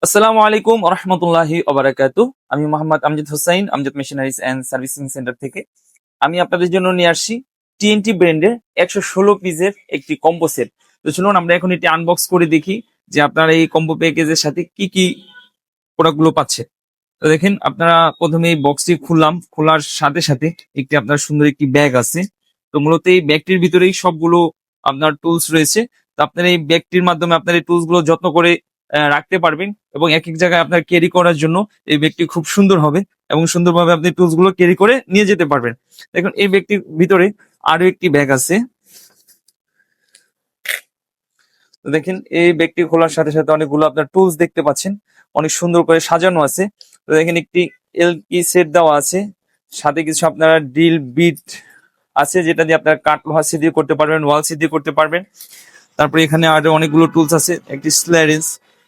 আসসালামু আলাইকুম রহমতুল্লাহি ওবারাকাতু। আমি Mohammad Amjad Hossain, Amjad machineries and servicing centre থেকে। আমি আপনাদের জন্য নিয়ে আসছি টিএনটি ব্র্যান্ডের 116 পিসের একটি কম্বো সেট। তো চলুন আমরা এখন এটি আনবক্স করে দেখি যে আপনারা এই কম্বো প্যাকেজের সাথে কি কি প্রোডাক্টগুলো পাচ্ছে। তো দেখেন, আপনারা প্রথমে এই বক্সটি খুললাম, খোলার সাথে সাথে একটি আপনার সুন্দর একটি ব্যাগ আছে। তো মূলত এই ব্যাগটির ভিতরেই সবগুলো আপনার টুলস রয়েছে। তো আপনার এই ব্যাগটির মাধ্যমে আপনার এই টুলস গুলো যত্ন করে রাখতে পারবেন এবং এক এক জায়গায় আপনার ক্যারি করার জন্য এই ব্যাগটি খুব সুন্দর হবে এবং সুন্দরভাবে আপনি টুলস গুলো ক্যারি করে নিয়ে যেতে পারবেন। দেখুন, এই ব্যাগটির ভিতরে আরো একটি ব্যাগ আছে। তো দেখেন, এই ব্যাগটি খোলার সাথে সাথে অনেকগুলো আপনার টুলস দেখতে পাচ্ছেন, অনেক সুন্দর করে সাজানো আছে। তো দেখেন, একটি এলকি সেট দেওয়া আছে, সাথে কিছু আপনারা ড্রিল বিট আছে যেটা দিয়ে আপনারা কাট লোহা সিদ্ধি করতে পারবেন, ওয়াল সিদ্ধি করতে পারবেন। তারপরে এখানে আরো অনেকগুলো টুলস আছে, একটি স্ল্যারেন্স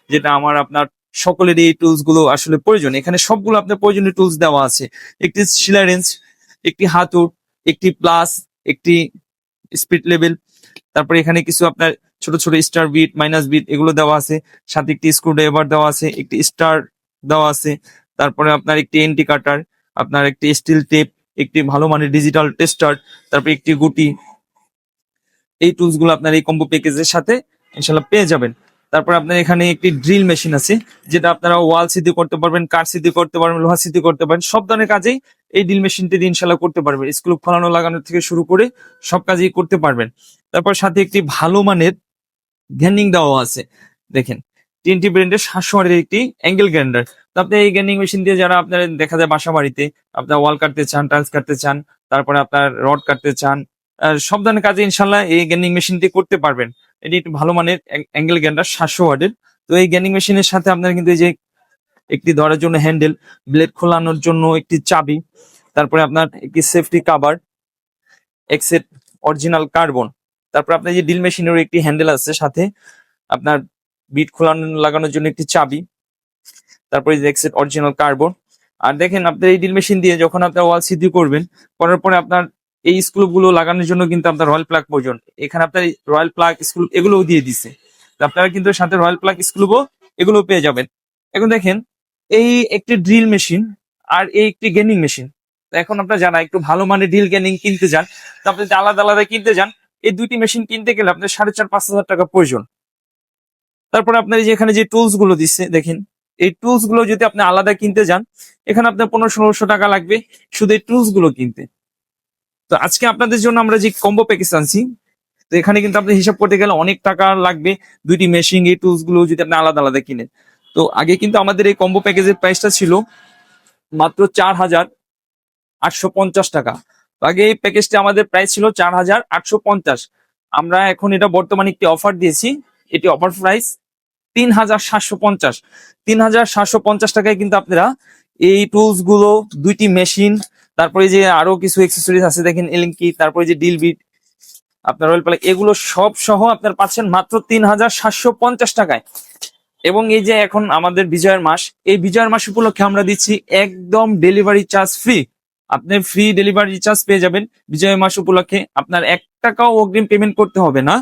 যেটা আমার আপনার সকলেরই এই টুলস গুলো আসলে প্রয়োজন। এখানে সবগুলো আপনার প্রয়োজনীয় টুলস দেওয়া আছে, একটি স্ল্যারেন্স, একটি হাতুড়, একটি প্লাস, একটি স্পিড লেভেল। তারপরে এখানে কিছু আপনার ছোট ছোট স্টার বিট, মাইনাস বিট এগুলো দেওয়া আছে, সাথে একটি স্ক্রু ড্রাইভার দেওয়া আছে, একটি স্টার দেওয়া আছে। তারপরে আপনার একটি এন্টি কাটার, আপনার একটি স্টিল টেপ, একটি ভালো মানের ডিজিটাল টেস্টার, তারপরে একটি গুটি। এই টুলস গুলো আপনার এই কম্বো প্যাকেজের সাথে ইনশাল্লাহ পেয়ে যাবেন। তারপর আপনার এখানে একটি ড্রিল মেশিন আছে যেটা আপনারা ওয়াল সিদ্ধি করতে পারবেন, কাঠ সিদ্ধি করতে পারবেন, লোহা সিদ্ধি করতে পারবেন, সব ধরনের কাজেই এই ড্রিল মেশিনটি দিয়ে ইনশাল্লাহ করতে পারবেন। স্ক্রু ফলানো লাগানো থেকে শুরু করে সব কাজেই করতে পারবেন। তারপর সাথে একটি ভালো মানের গ্যান্ডিং দেওয়া আছে। দেখেন, টিএনটি ব্র্যান্ডের 700 ওয়াটের একটি অ্যাঙ্গেল গ্রাইন্ডার। তো আপনি এই গ্যান্ডিং মেশিন দিয়ে যারা আপনার দেখা যায় বাসা বাড়িতে আপনার ওয়াল কাটতে চান, টাইলস কাটতে চান, তারপরে আপনার রড কাটতে চান, সব ধরনের কাজে ইনশাল্লাহ এই গ্যান্ডিং মেশিন দিয়ে করতে পারবেন। এটি একটি ভালো মানের অ্যাঙ্গেল গ্রাইন্ডার 700 ওয়াটের। তো এই গ্যান্ডিং মেশিনের সাথে আপনার কিন্তু এই যে একটি ধরার জন্য হ্যান্ডেল, ব্লেড খোলানোর জন্য একটি চাবি, তারপরে আপনার একটি সেফটি কাভার, এক সেট অরিজিনাল কার্বন। তারপর আপনার যে ড্রিল মেশিনের একটি হ্যান্ডেল আছে, সাথে আপনার বিট খোলানো লাগানোর জন্য একটি চাবি, তারপরে এক সেট অরিজিনাল কার্বন। আর দেখেন, আপনার এই ড্রিল মেশিন দিয়ে যখন আপনার ওয়াল সিদ্ধি করবেন, করার পরে আপনার এই স্ক্রু গুলো লাগানোর জন্য কিন্তু আপনার রয়্যাল প্লাগ প্রয়োজন। এখানে আপনার রয়্যাল প্লাগ স্ক্রু এগুলোও দিয়ে দিছে। তো আপনারা কিন্তু সাথে রয়্যাল প্লাগ স্ক্রুও এগুলো পেয়ে যাবেন। এখন দেখেন, এই একটি ড্রিল মেশিন আর এই একটি গেনিং মেশিন। তো এখন আপনারা যারা একটু ভালো মানের ড্রিল গেনিং কিনতে যান, তো আপনি যদি আলাদা আলাদা কিনতে যান, এই দুইটি মেশিন কিনতে গেলে আপনার 4,500-5,000 টাকা প্রয়োজন। তারপরে আপনার এই যে এখানে যে টুলস গুলো দিচ্ছে দেখেন, এই টুলস গুলো যদি আপনি আলাদা কিনতে যান, এখানে আপনার 1500-1600 টাকা লাগবে শুধু এই টুলস গুলো কিনতে। তো আজকে আপনাদের জন্য আমরা যে কম্বো প্যাকেজ আনছি, তো এখানে কিন্তু আপনি হিসাব করতে গেলে অনেক টাকা লাগবে দুইটি মেশিন, এই টুলস গুলো যদি আপনি আলাদা আলাদা কিনেন। তো আগে কিন্তু আমাদের এই কম্বো প্যাকেজের প্রাইসটা ছিল মাত্র 4,850 টাকা। তো আগে এই প্যাকেজটা আমাদের প্রাইস ছিল 4,850। আমরা এখন এটা বর্তমানে একটি অফার দিয়েছি, এটি অফার প্রাইস 3,750। 3,750 টাকায় কিন্তু আপনারা এই টুলস গুলো, দুইটি মেশিন, তারপরে যে আরো কিছু এক্সেসরিজ আছে দেখেন, এলিঙ্কি, তারপরে যে ডিল বিট, আপনার রয়েল প্লাগ, এগুলো সব সহ আপনার পাচ্ছেন মাত্র 3,750 টাকায়। এবং এই যে এখন আমাদের বিজয়ের মাস, এই বিজয়ের মাস উপলক্ষে আমরা দিচ্ছি একদম ডেলিভারি চার্জ ফ্রি। আপনি ফ্রি ডেলিভারি চার্জ পেয়ে যাবেন বিজয়ের মাস উপলক্ষে। আপনার 1 টাকাও অগ্রিম পেমেন্ট করতে হবে না।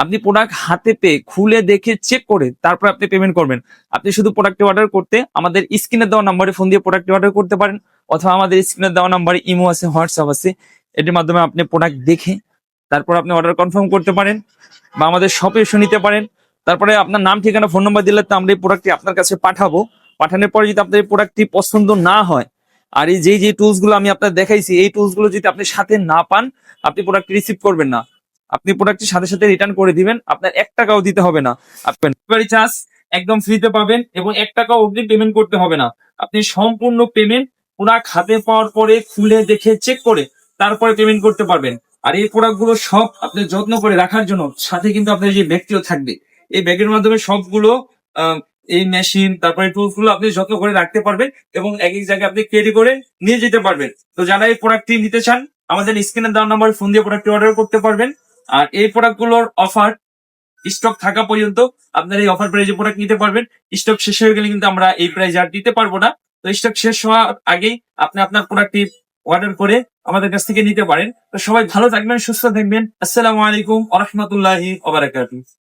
আপনি প্রোডাক্ট হাতে পেয়ে খুলে দেখে চেক করে তারপর আপনি পেমেন্ট করবেন। আপনি শুধু প্রোডাক্ট অর্ডার করতে আমাদের স্ক্রিনে দেওয়া নাম্বারে ফোন দিয়ে প্রোডাক্ট অর্ডার করতে পারেন, অথবা আমাদের স্ক্রিনে দেওয়া নাম্বারে ইমো আছে, হোয়াটসঅ্যাপ আছে, এটির মাধ্যমে আপনি প্রোডাক্ট দেখে তারপর আপনি অর্ডার কনফার্ম করতে পারেন বা আমাদের শপে এসে নিতে পারেন। তারপরে আপনার নাম, ঠিকানা, ফোন নাম্বার দিলে তো আমরা এই প্রোডাক্টটি আপনার কাছে পাঠাবো। পাঠানোর পরে যদি আপনার এই প্রোডাক্টটি পছন্দ না হয়, আর এই যে টুলস গুলো আমি আপনার দেখাইছি, এই টুলস গুলো যদি আপনি সাথে না পান, আপনি প্রোডাক্ট রিসিভ করবেন না। আপনি প্রোডাক্টটি সাথে সাথে রিটার্ন করে দিবেন, আপনার 1 টাকাও দিতে হবে না। আপনার ডেলিভারি চার্জ একদম ফ্রিতে পাবেন এবং 1 টাকাও অগ্রিম পেমেন্ট করতে হবে না। আপনি সম্পূর্ণ পেমেন্ট প্রোডাক্ট হাতে পাওয়ার পরে খুলে দেখে চেক করে তারপরে পেমেন্ট করতে পারবেন। আর এই প্রোডাক্ট গুলো সব আপনি যত্ন করে রাখার জন্য সাথে কিন্তু আপনার যে ব্যাগটিও থাকবে, এই ব্যাগের মাধ্যমে সবগুলো এই মেশিন, তারপরে টুলস গুলো আপনি যত্ন করে রাখতে পারবেন এবং এক এক জায়গায় আপনি ক্যারি করে নিয়ে যেতে পারবেন। তো যারা এই প্রোডাক্টটি নিতে চান, আমাদের স্ক্রিনে দেওয়া নাম্বারে ফোন দিয়ে প্রোডাক্টটি অর্ডার করতে পারবেন। আর এই প্রোডাক্ট গুলোর অফার স্টক থাকা পর্যন্ত আপনারা এই অফার প্রাইজে প্রোডাক্ট নিতে পারবেন। স্টক শেষ হয়ে গেলে কিন্তু আমরা এই প্রাইজে আর দিতে পারবো না। তো স্টক শেষ হওয়ার আগেই আপনি আপনার প্রোডাক্টটি অর্ডার করে আমাদের কাছ থেকে নিতে পারেন। তো সবাই ভালো থাকবেন, সুস্থ থাকবেন। আসসালামু আলাইকুম ওয়া রাহমাতুল্লাহি ওয়া বারাকাতুহু।